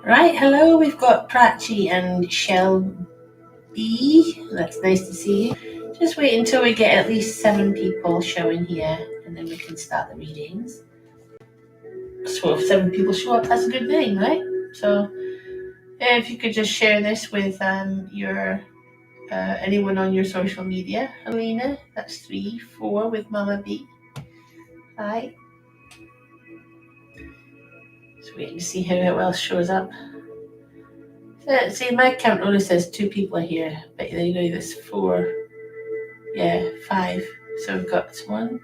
Right, hello, we've got Prachi and Shelby. That's nice to see you. Just wait until we get at least 7 people showing here, and then we can start the readings. So if 7 people show up, that's a good thing, right? So if you could just share this with your anyone on your social media. Helena, that's 3, 4 with Mama B. Hi. Just waiting to see who else shows up. See, my count only says 2 people are here, but there's 4. Yeah, 5. So we've got 1,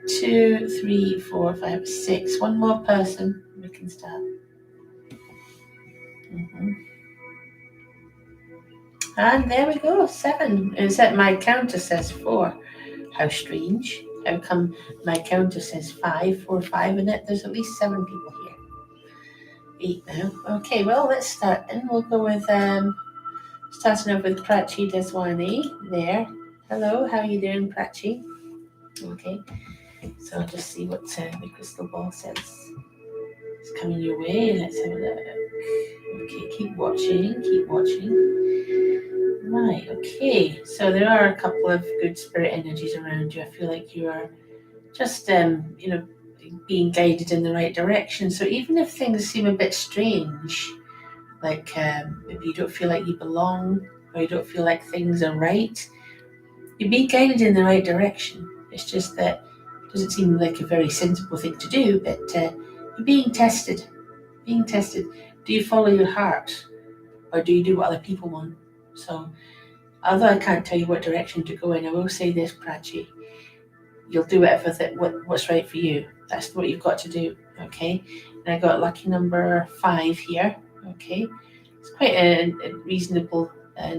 2, 3, 4, 5, 6. One more person. We can start. And there we go, 7. Except my counter says 4. How strange. How come my counter says 5, 4, 5 in it? There's at least 7 people here. 8 now. Okay, well, let's start. And we'll go with starting off with Prachi Deswani there. Hello, how are you doing, Prachi? Okay, so I'll just see what the crystal ball says. It's coming your way. Let's have a look. Okay, keep watching. Right, okay. So there are a couple of good spirit energies around you. I feel like you are just, being guided in the right direction. So even if things seem a bit strange, like if you don't feel like you belong or you don't feel like things are right, you're being guided in the right direction. It's just that it doesn't seem like a very sensible thing to do, but you're being tested. Do you follow your heart or do you do what other people want? So, although I can't tell you what direction to go in, I will say this, Prachi. You'll do what's right for you. That's what you've got to do, okay? And I got lucky number 5 here, okay? It's quite a reasonable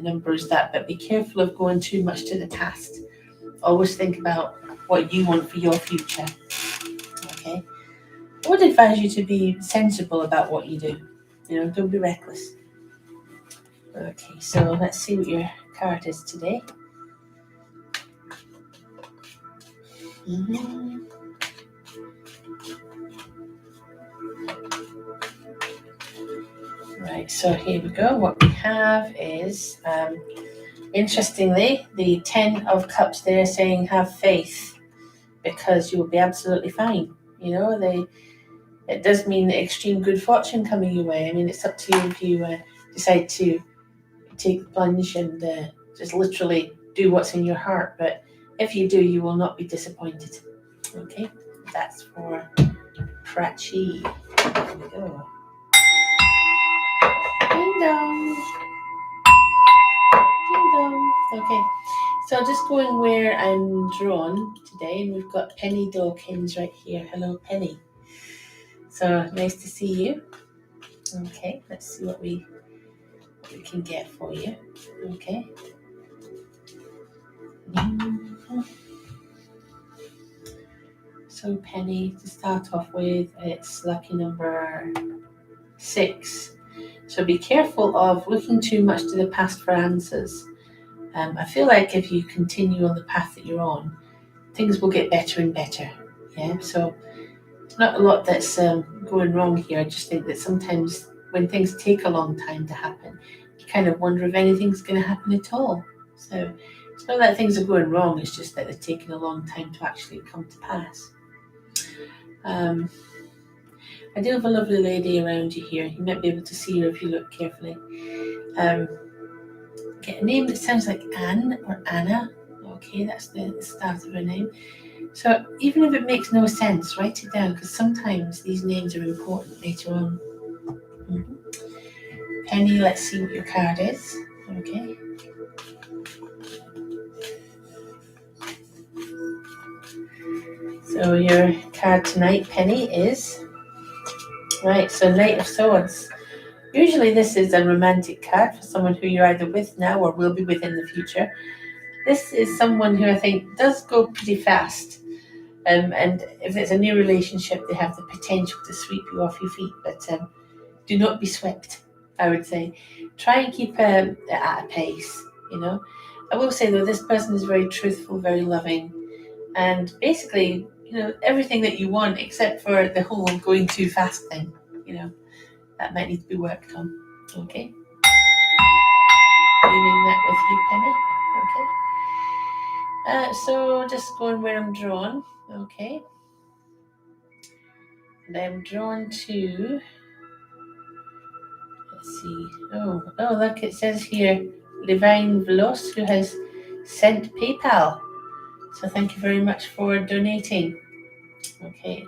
number is that, but be careful of going too much to the past. Always think about what you want for your future, okay? I would advise you to be sensible about what you do. Don't be reckless. Okay, so let's see what your card is today. Right, so here we go. What we have is, interestingly, the 10 of Cups there saying have faith because you will be absolutely fine. It does mean extreme good fortune coming your way. I mean, it's up to you if you decide to take the plunge and just literally do what's in your heart. But if you do, you will not be disappointed. Okay, that's for Prachi. There we go. Ding dong. Ding dong. Okay, so just going where I'm drawn today, and we've got Penny Dawkins right here. Hello, Penny. So nice to see you. Okay, let's see what we can get for you. Okay. So Penny, to start off with, it's lucky number 6. So be careful of looking too much to the past for answers. I feel like if you continue on the path that you're on, things will get better and better. Yeah, so it's not a lot that's going wrong here. I just think that sometimes when things take a long time to happen, you kind of wonder if anything's going to happen at all. So it's not that things are going wrong, it's just that they're taking a long time to actually come to pass. I do have a lovely lady around you here. You might be able to see her if you look carefully. Get a name that sounds like Anne or Anna. Okay, that's the start of her name. So even if it makes no sense, write it down because sometimes these names are important later on. Penny, let's see what your card is. Okay. So your card tonight, Penny, is right. So Knight of Swords. Usually this is a romantic card for someone who you're either with now or will be with in the future. This is someone who I think does go pretty fast. And if it's a new relationship, they have the potential to sweep you off your feet. But do not be swept, I would say. Try and keep it at a pace, I will say, though, this person is very truthful, very loving. And basically, everything that you want except for the whole going too fast thing, that might need to be worked on. Okay. Leaving that with you, Penny. Okay. So just going where I'm drawn. Okay. And I'm drawn to. Let's see. Oh, look! It says here, Levine Vlos, who has sent PayPal. So thank you very much for donating. Okay.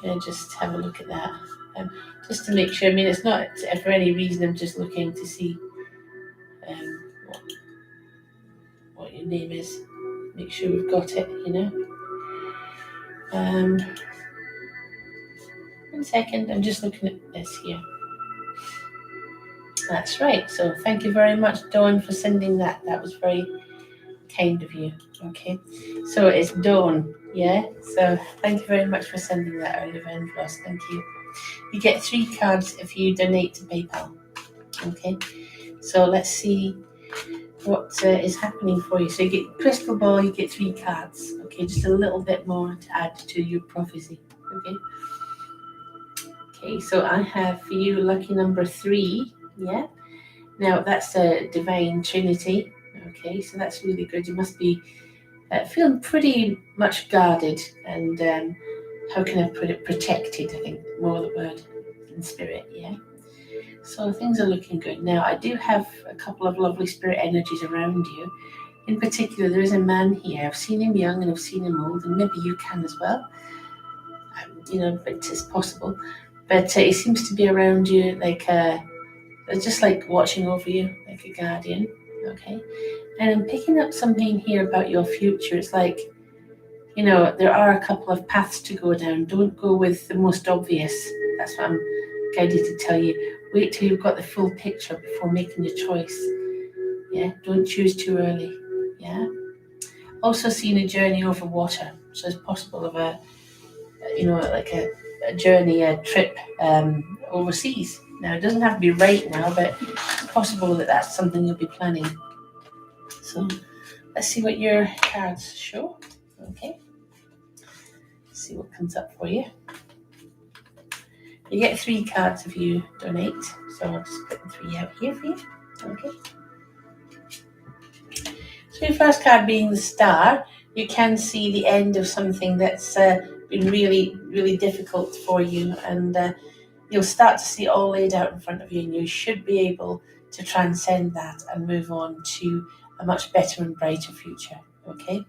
Can I just have a look at that? Just to make sure. I mean, it's not for any reason. I'm just looking to see what your name is. Make sure we've got it. One second. I'm just looking at this here. That's right. So thank you very much, Dawn, for sending that. That was very kind of you. Okay. So it's Dawn. Yeah. So thank you very much for sending that earlier in for us. Thank you. You get 3 cards if you donate to PayPal. Okay. So let's see what is happening for you. So you get crystal ball, you get 3 cards. Okay, just a little bit more to add to your prophecy. Okay, so I have for you lucky number 3. Yeah. Now that's a divine trinity. Okay, so that's really good. You must be feeling pretty much guarded and how can I put it? Protected, I think, more the word in spirit. Yeah. So things are looking good. Now, I do have a couple of lovely spirit energies around you. In particular, there is a man here. I've seen him young and I've seen him old, and maybe you can as well. But it's possible. But he seems to be around you like just like watching over you, like a guardian. Okay. And I'm picking up something here about your future. It's like, there are a couple of paths to go down. Don't go with the most obvious. That's what I'm guided to tell you. Wait till you've got the full picture before making your choice. Yeah, don't choose too early. Yeah. Also seen a journey over water. So it's possible of a journey, a trip overseas. Now, it doesn't have to be right now, but it's possible that that's something you'll be planning. So let's see what your cards show. Okay. Let's see what comes up for you. You get 3 cards if you donate. So I'll just put the 3 out here for you. Okay. So your first card being the Star, you can see the end of something that's been really, really difficult for you, and you'll start to see it all laid out in front of you, and you should be able to transcend that and move on to a much better and brighter future. Okay.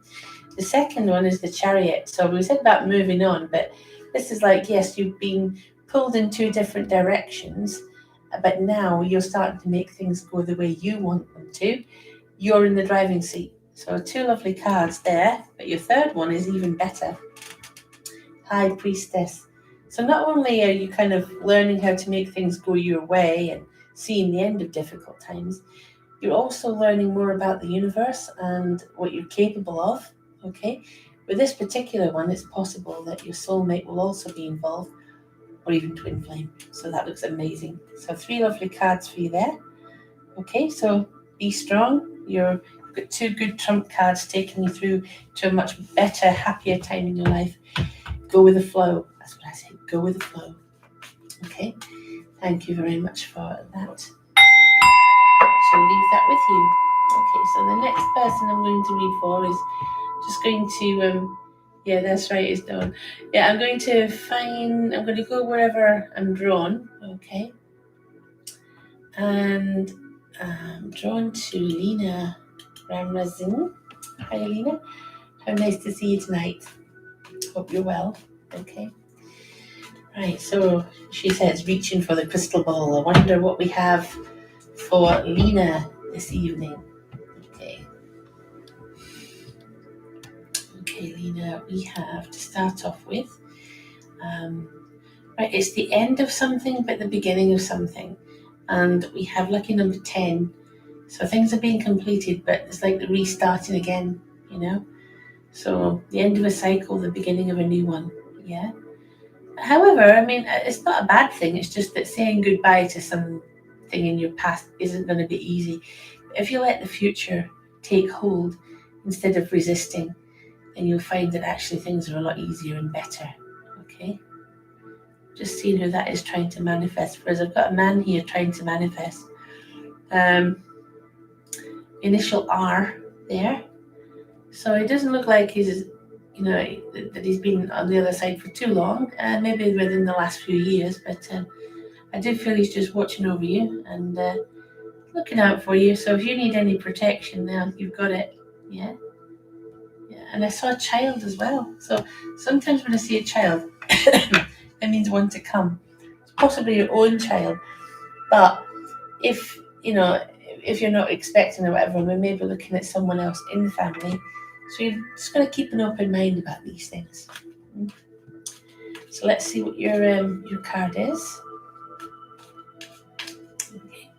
The second one is the Chariot. So we said about moving on, but this is like, yes, you've been pulled in 2 different directions, but now you're starting to make things go the way you want them to. You're in the driving seat. So 2 lovely cards there, but your third one is even better. High Priestess. So not only are you kind of learning how to make things go your way and seeing the end of difficult times, you're also learning more about the universe and what you're capable of. Okay. With this particular one, it's possible that your soulmate will also be involved, or even twin flame. So that looks amazing. So 3 lovely cards for you there. Okay, so be strong. You've got 2 good trump cards taking you through to a much better, happier time in your life. Go with the flow. That's what I say. Go with the flow. Okay. Thank you very much for that. So leave that with you. Okay, so the next person I'm going to read for is just going to yeah, that's right, it's done. Yeah, I'm going to go wherever I'm drawn. Okay. And I'm drawn to Lena Ramrazin. Hi, Lena. How nice to see you tonight. Hope you're well. Okay. Right, so she says, reaching for the crystal ball. I wonder what we have for Lena this evening. Okay, Lena, we have to start off with. Right, it's the end of something, but the beginning of something. And we have lucky number 10. So things are being completed, but it's like the restarting again, So the end of a cycle, the beginning of a new one, yeah. However, I mean, it's not a bad thing. It's just that saying goodbye to something in your past isn't going to be easy. If you let the future take hold instead of resisting, then you'll find that actually things are a lot easier and better, okay? Just seeing who that is trying to manifest for us. I've got a man here trying to manifest. Initial R there. So it doesn't look like he's, that he's been on the other side for too long. Maybe within the last few years, but I do feel he's just watching over you and looking out for you. So if you need any protection now, you've got it. Yeah. Yeah. And I saw a child as well. So sometimes when I see a child, it means one to come. It's possibly your own child. But if you're not expecting or whatever, we may be looking at someone else in the family. So you're just going to keep an open mind about these things. So let's see what your card is. Okay.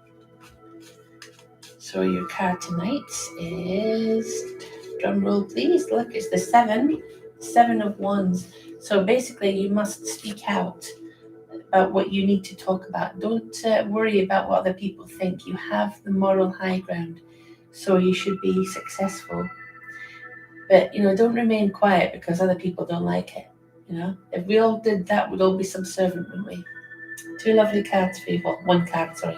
So your card tonight is, drum roll please, look, it's the 7 of Wands. So basically you must speak out about what you need to talk about. Don't worry about what other people think. You have the moral high ground, so you should be successful. But don't remain quiet because other people don't like it. If we all did that, we'd all be subservient, wouldn't we? 2 lovely cards for you. Well, 1 card, sorry.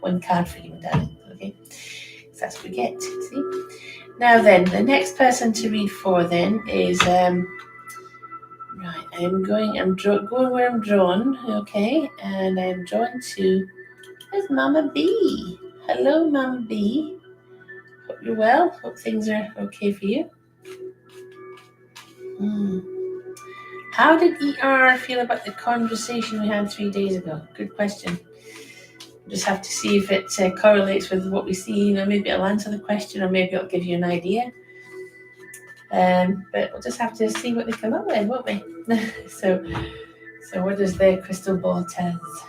1 card for you, my darling. Okay, so that's what we get. See. Now then, the next person to read for then is right. I'm going where I'm drawn. Okay, and I'm drawn to. There's Mama B. Hello, Mama B. Hope you're well. Hope things are okay for you. How did ER feel about the conversation we had 3 days ago? Good question. Just have to see if it correlates with what we see. Maybe it'll answer the question, or maybe it'll give you an idea. But we'll just have to see what they come up with, won't we? So what does their crystal ball tell us?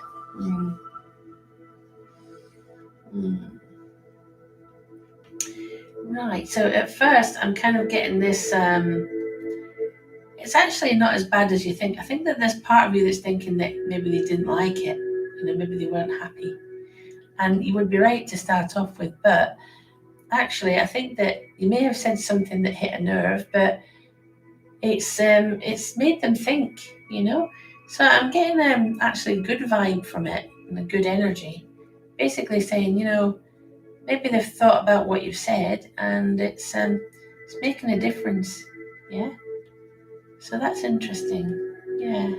Right. So at first, I'm kind of getting this. It's actually not as bad as you think. I think that there's part of you that's thinking that maybe they didn't like it. Maybe they weren't happy. And you would be right to start off with, but actually, I think that you may have said something that hit a nerve, but it's made them think, So I'm getting actually a good vibe from it and a good energy. Basically saying, maybe they've thought about what you've said and it's making a difference. Yeah. So that's interesting. Yeah.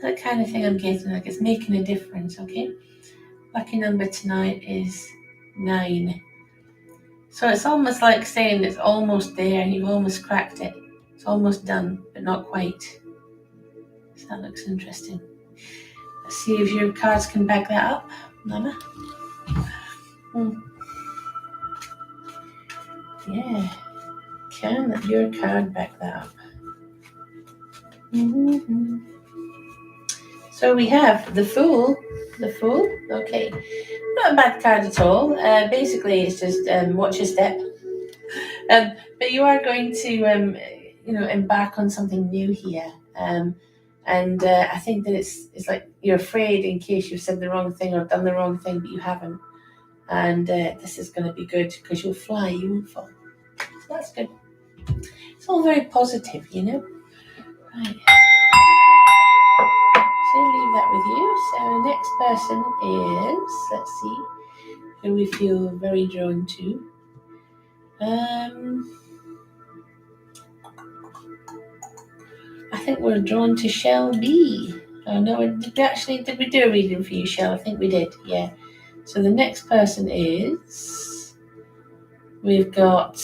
That kind of thing I'm getting, like it's making a difference, okay? Lucky number tonight is 9. So it's almost like saying it's almost there, you've almost cracked it. It's almost done, but not quite. So that looks interesting. Let's see if your cards can back that up, Mama. Yeah. Can your card back that up? So we have the Fool. The Fool, okay. Not a bad card at all. Basically, it's just watch your step. But you are going to, embark on something new here. And I think that it's like you're afraid in case you've said the wrong thing or done the wrong thing, but you haven't. And this is going to be good because you'll fly, you won't fall. So that's good. It's all very positive, Right. So leave that with you. So next person is, let's see, who we feel very drawn to. I think we're drawn to Shell B. Oh no, did we do a reading for you, Shell? I think we did, yeah. So the next person is, we've got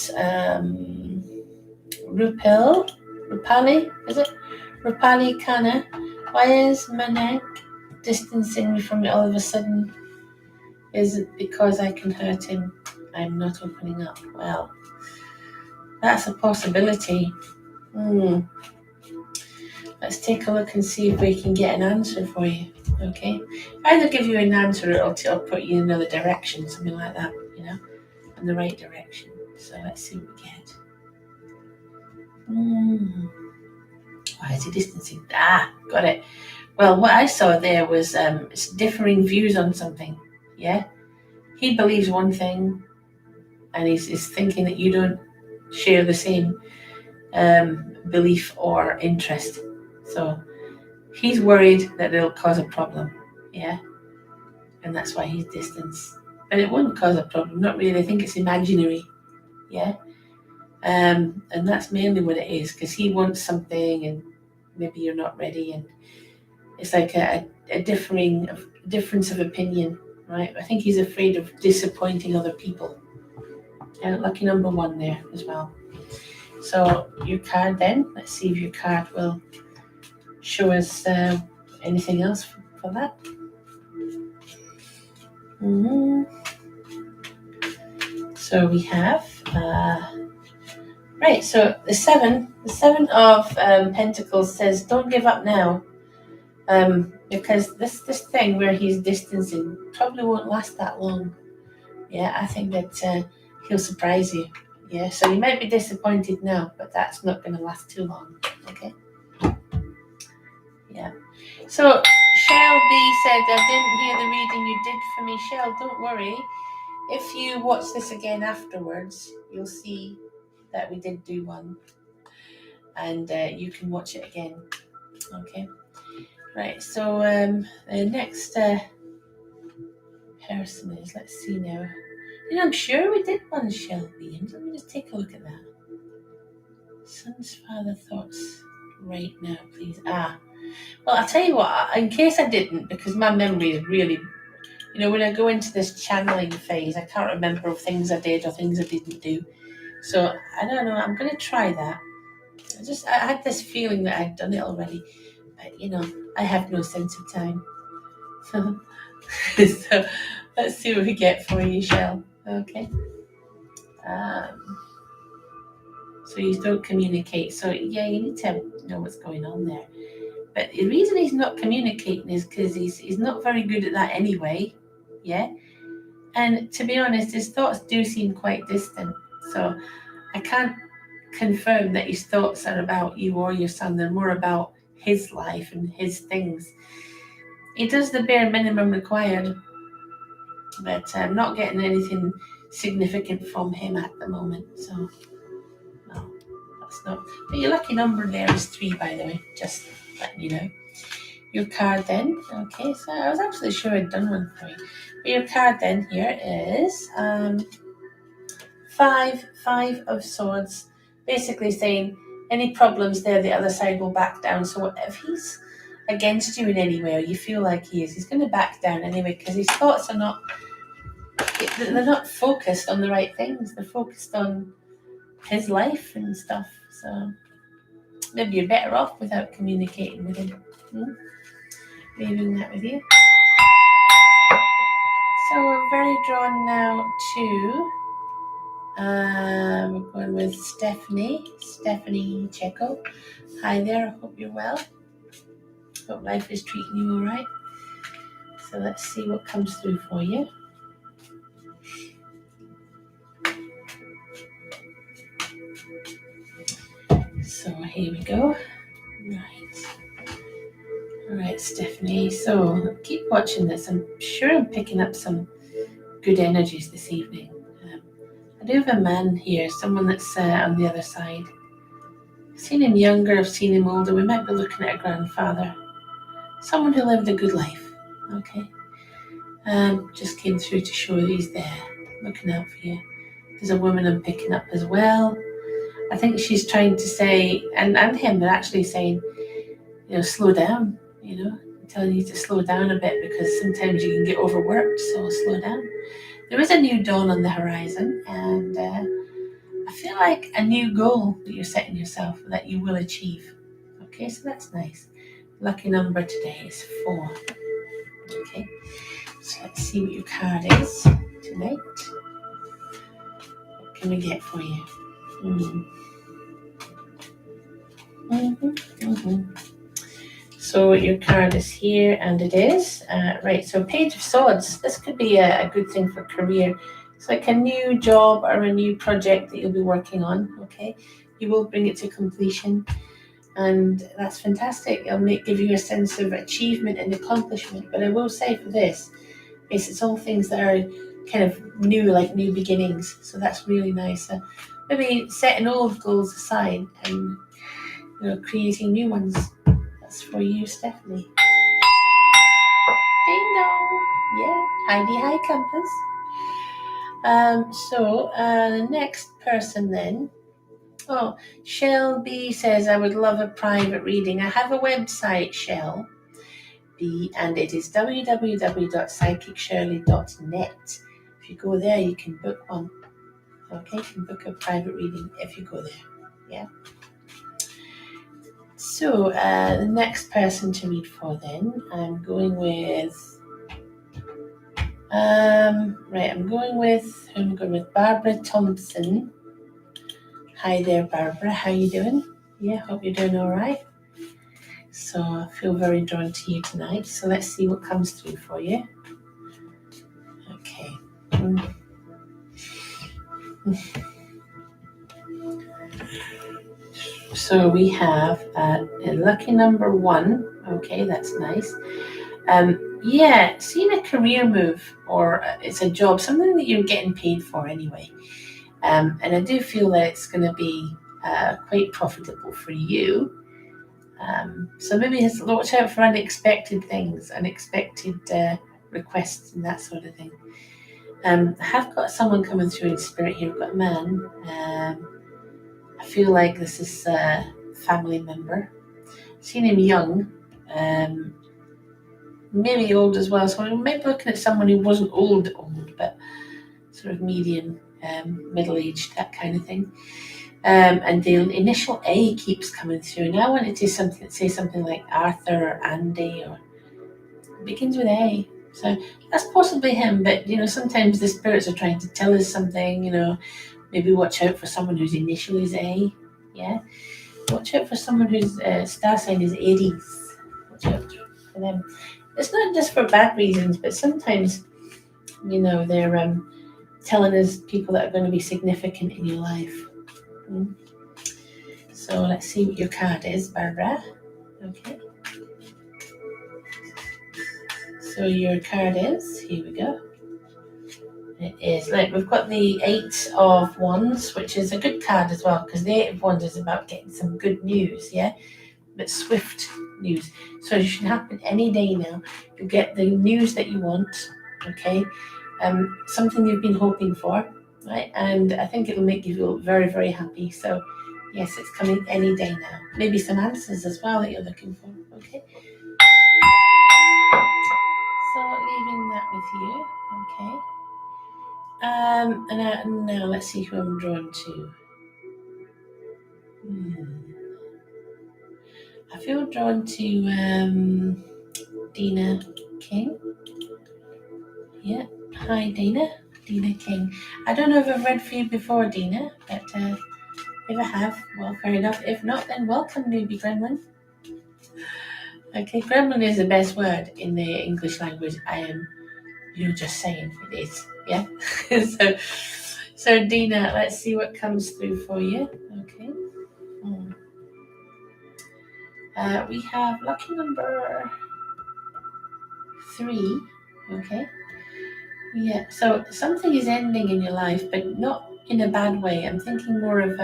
Rupali, is it? Rupali Khanna. Why is Manak distancing me from it all of a sudden? Is it because I can hurt him? I'm not opening up. Well, that's a possibility. Let's take a look and see if we can get an answer for you. Okay? Either give you an answer or I'll put you in another direction, something like that, in the right direction. So let's see what we get. Why is he distancing? Got it. Well, what I saw there was differing views on something. Yeah? He believes one thing and he's thinking that you don't share the same belief or interest. So He's worried that it'll cause a problem, yeah, and that's why he's distanced. But it wouldn't cause a problem, not really. I think it's imaginary, yeah, and that's mainly what it is, because he wants something, and maybe you're not ready, and it's like a difference of opinion, right? I think he's afraid of disappointing other people. And lucky number 1 there as well. So your card then, let's see if your card will show us anything else for that. So we have right. So the seven of Pentacles says, "Don't give up now," because this thing where he's distancing probably won't last that long. Yeah, I think that he'll surprise you. Yeah, so you might be disappointed now, but that's not going to last too long. Okay. Yeah. So Shelby said, "I didn't hear the reading you did for me, Shell. Don't worry. If you watch this again afterwards, you'll see that we did do one, and you can watch it again." Okay. Right. So the next person is. Let's see now. I'm sure we did one, Shelby. Let me just take a look at that. Son's father thoughts right now, please. Well, I'll tell you what, in case I didn't, because my memory is really, when I go into this channeling phase, I can't remember things I did or things I didn't do. So, I don't know, I'm going to try that. I had this feeling that I'd done it already, but, I have no sense of time. So, let's see what we get for you, Shell. Okay. So you don't communicate. So yeah, you need to know what's going on there. But the reason he's not communicating is because he's not very good at that anyway. Yeah. And to be honest, his thoughts do seem quite distant. So I can't confirm that his thoughts are about you or your son. They're more about his life and his things. He does the bare minimum required, but I'm not getting anything significant from him at the moment. So no. Not, but your lucky number there is 3, by the way, just letting you know. Your card then, okay, so I was actually sure I'd done one for you. But your card then here is 5 of Swords, basically saying any problems there, the other side will back down. So if he's against you in any way, or you feel like he's going to back down anyway, because his thoughts are they're not focused on the right things. They're focused on his life and stuff. So maybe you're better off without communicating with him. Leaving that with you. So we're very drawn now to we're going with Stephanie Checo. Hi there, I hope you're well. Hope life is treating you all right. So let's see what comes through for you. So here we go. Right, Stephanie. So keep watching this. I'm sure I'm picking up some good energies this evening. I do have a man here, someone that's on the other side. I've seen him younger, I've seen him older. We might be looking at a grandfather. Someone who lived a good life. Okay. Just came through to show that he's there, looking out for you. There's a woman I'm picking up as well. I think she's trying to say, and him, they're actually saying, slow down, telling you to slow down a bit, because sometimes you can get overworked, so slow down. There is a new dawn on the horizon, and I feel like a new goal that you're setting yourself that you will achieve. Okay, so that's nice. Lucky number today is 4. Okay, so let's see what your card is tonight. What can we get for you? So your card is here, and it is right. So Page of Swords. This could be a good thing for career. It's like a new job or a new project that you'll be working on. Okay, you will bring it to completion, and that's fantastic. It'll give you a sense of achievement and accomplishment. But I will say for this, it's all things that are kind of new, like new beginnings. So that's really nice. Maybe setting old goals aside and creating new ones. That's for you, Stephanie. Ding dong. Yeah. Heidi, hi, Compass. The next person then. Oh, Shell B says, I would love a private reading. I have a website, Shell B, and it is www.psychicshirley.net. If you go there, you can book one. Okay, you can book a private reading if you go there. Yeah. So, the next person to read for then, I'm going with. I'm going with Barbara Thompson. Hi there, Barbara. How you doing? Yeah, hope you're doing all right. So I feel very drawn to you tonight. So let's see what comes through for you. Okay. So we have a lucky number 1. Okay, that's nice. Seeing a career move or it's a job, something that you're getting paid for anyway. And I do feel that it's going to be quite profitable for you. So maybe just watch out for unexpected things, unexpected requests and that sort of thing. I have got someone coming through in spirit here. I've got a man. I feel like this is a family member. Seen him young, maybe old as well. So I'm maybe looking at someone who wasn't old, but sort of medium, middle-aged, that kind of thing. And the initial A keeps coming through. Now I wanted to say something like Arthur or Andy, or it begins with A. So that's possibly him, but sometimes the spirits are trying to tell us something, maybe watch out for someone whose initial is A. Yeah. Watch out for someone whose star sign is Aries. Watch out for them. It's not just for bad reasons, but sometimes, they're telling us people that are going to be significant in your life. So let's see what your card is, Barbara. Okay. So your card is, here we go. It is, we've got the 8 of Wands, which is a good card as well, because the 8 of Wands is about getting some good news, yeah? But swift news. So it should happen any day now. You'll get the news that you want, okay? Something you've been hoping for, right? And I think it'll make you feel very, very happy. So yes, it's coming any day now. Maybe some answers as well that you're looking for, okay? So leaving that with you, okay? And now let's see who I'm drawn to. I feel drawn to Dina King. Yeah, hi Dina King. I don't know if I've read for you before, Dina, but if I have, well, fair enough. If not, then welcome, newbie gremlin. Okay, gremlin is the best word in the English language. I am, just saying it is. Yeah. so Dina, let's see what comes through for you. Okay. We have lucky number 3. Okay. Yeah. So something is ending in your life, but not in a bad way. I'm thinking more of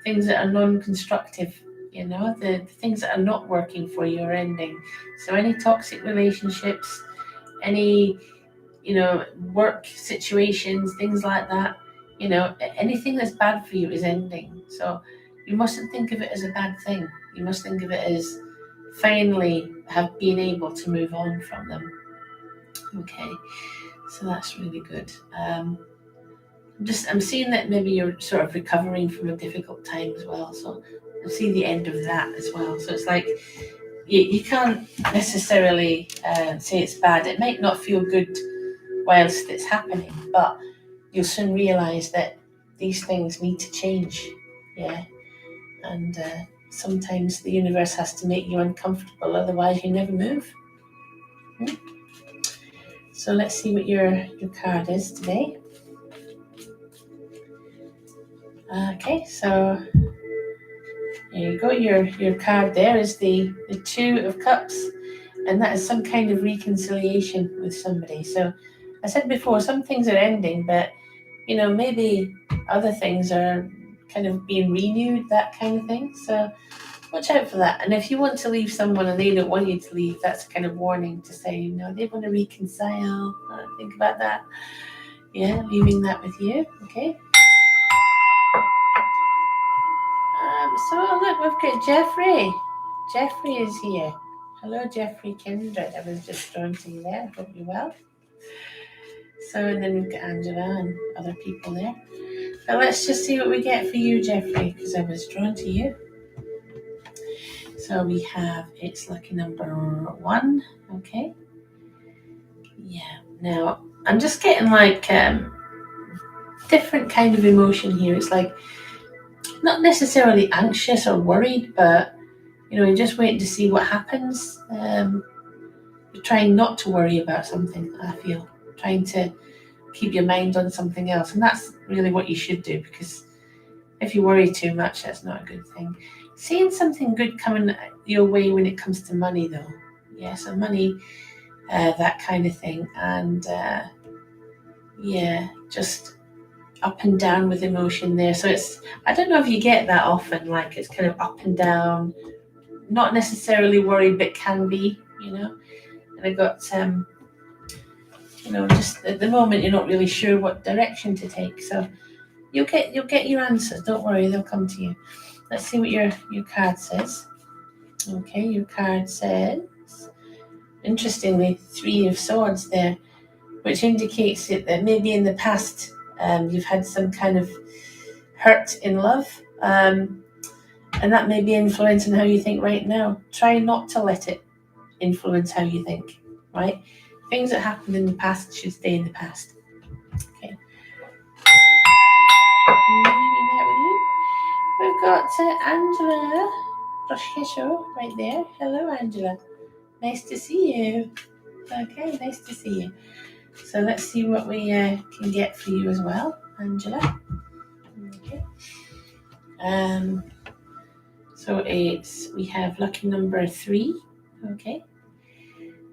things that are non-constructive. The things that are not working for you are ending. So any toxic relationships, any work situations, things like that, anything that's bad for you is ending. So you mustn't think of it as a bad thing. You must think of it as finally have been able to move on from them. Okay, so that's really good. I'm seeing that maybe you're sort of recovering from a difficult time as well. So I see the end of that as well. So it's like you can't necessarily say it's bad. It might not feel good whilst it's happening, but you'll soon realize that these things need to change. Yeah. And sometimes the universe has to make you uncomfortable, otherwise you never move. So let's see what your card is today. Okay, so there you go. Your card there is the 2 of Cups, and that is some kind of reconciliation with somebody. So I said before, some things are ending, but maybe other things are kind of being renewed, that kind of thing. So watch out for that. And if you want to leave someone and they don't want you to leave, that's a kind of warning to say, they want to reconcile. Think about that. Yeah, leaving that with you. Okay. So look, we've got Jeffrey. Jeffrey is here. Hello, Jeffrey Kindred. I was just drawn to you there. Hope you're well. So then we've got Angela and other people there. Now let's just see what we get for you, Jeffrey, because I was drawn to you. So we have, it's lucky number 1. Okay. Yeah. Now I'm just getting like different kind of emotion here. It's like not necessarily anxious or worried, but you're just waiting to see what happens. You're trying not to worry about something, I feel. Trying to keep your mind on something else. And that's really what you should do, because if you worry too much, that's not a good thing. Seeing something good coming your way when it comes to money, though. Yeah, so money, that kind of thing. And just up and down with emotion there. So I don't know if you get that often, like it's kind of up and down, not necessarily worried, but can be, And I got, just at the moment you're not really sure what direction to take. So you'll get your answers. Don't worry, they'll come to you. Let's see what your card says. Okay, your card says, interestingly, 3 of Swords there, which indicates that maybe in the past you've had some kind of hurt in love, and that may be influencing how you think right now. Try not to let it influence how you think, right? Things that happened in the past should stay in the past. Okay. Leaving that with you. We've got Angela Roshesho right there. Hello, Angela. Nice to see you. Okay, nice to see you. So let's see what we can get for you as well, Angela. Okay. So we have lucky number 3. Okay.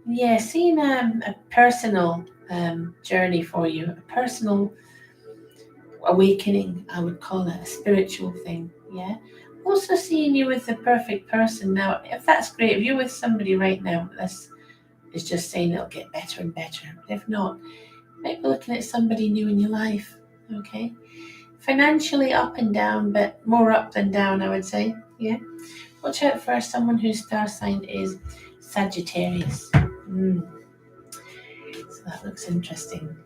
Yeah, seeing a personal journey for you, a personal awakening, I would call it, a spiritual thing. Yeah. Also seeing you with the perfect person. Now, if that's great, if you're with somebody right now, this is just saying it'll get better and better. But if not, maybe looking at somebody new in your life. Okay. Financially up and down, but more up than down, I would say. Yeah. Watch out for someone whose star sign is Sagittarius. So that looks interesting.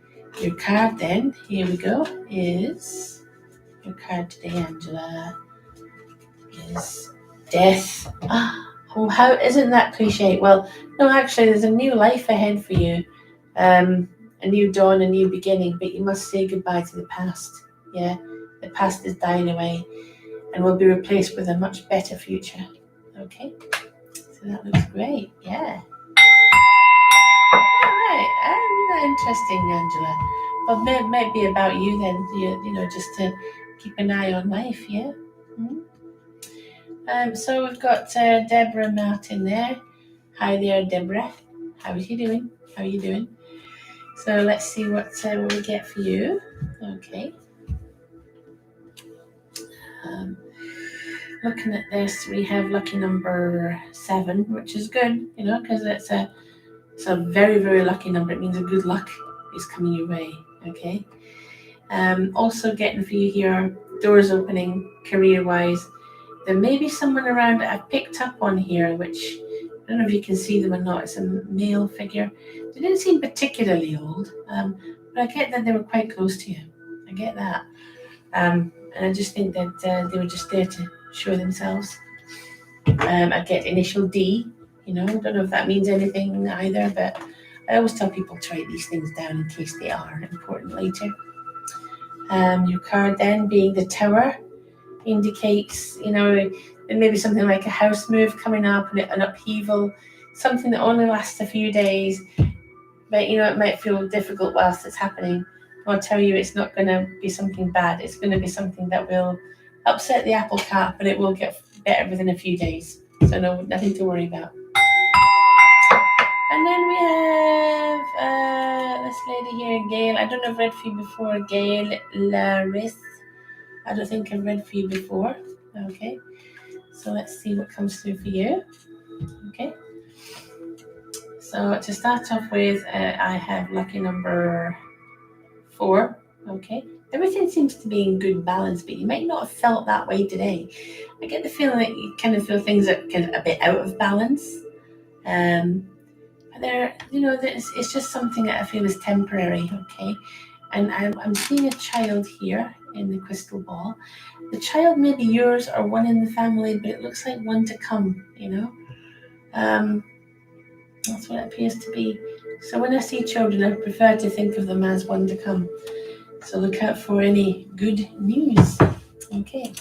Your card then, here we go, is your card today, Angela, is Death. Oh, how isn't that cliche? Well, no, actually, there's a new life ahead for you, a new dawn, a new beginning. But you must say goodbye to the past. Yeah, the past is dying away, and will be replaced with a much better future. Okay, so that looks great. Yeah. All right, interesting, Angela. Well, it might be about you then. Just to keep an eye on life. Yeah. So we've got Deborah Martin there. Hi there, Deborah. How are you doing? So let's see what we get for you. Okay. Looking at this, we have lucky number 7, which is good, because it's a very, very lucky number. It means a good luck is coming your way. Okay. Also getting for you here, doors opening career-wise. There may be someone around that I've picked up on here, which I don't know if you can see them or not. It's a male figure. They didn't seem particularly old, but I get that they were quite close to you. I get that. And I just think that they were just there to show themselves. I get initial D. I don't know if that means anything either, but I always tell people to write these things down in case they are important later. Your card then being the Tower indicates, there may be something like a house move coming up and an upheaval, something that only lasts a few days, but it might feel difficult whilst it's happening. I'll tell you, it's not going to be something bad. It's going to be something that will upset the apple cart, but it will get better within a few days. So nothing to worry about. And then we have this lady here, Gail. I don't know if I've read for you before, Gail Laris. I don't think I've read for you before. Okay. So let's see what comes through for you. Okay. So to start off with, I have lucky number 4. Okay. Everything seems to be in good balance, but you might not have felt that way today. I get the feeling that you kind of feel things are kind of a bit out of balance. But it's just something that I feel is temporary. Okay. And I'm seeing a child here in the crystal ball. The child may be yours or one in the family, but it looks like one to come, That's what it appears to be. So when I see children, I prefer to think of them as one to come. So look out for any good news. Okay.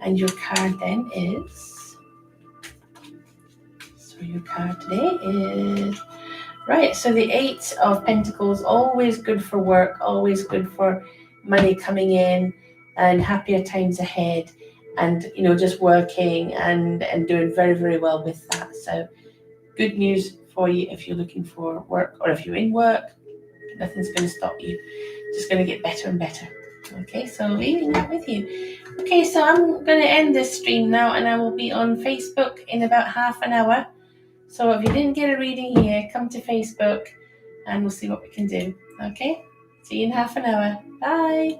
And your card then is... So your card today is... Right, so the 8 of Pentacles, always good for work, always good for money coming in and happier times ahead, and just working and doing very, very well with that. So good news for you if you're looking for work, or if you're in work, nothing's going to stop you. Just going to get better and better. Okay, so leaving that with you. Okay, so I'm going to end this stream now, and I will be on Facebook in about half an hour. So if you didn't get a reading here, come to Facebook and we'll see what we can do. Okay? See you in half an hour. Bye.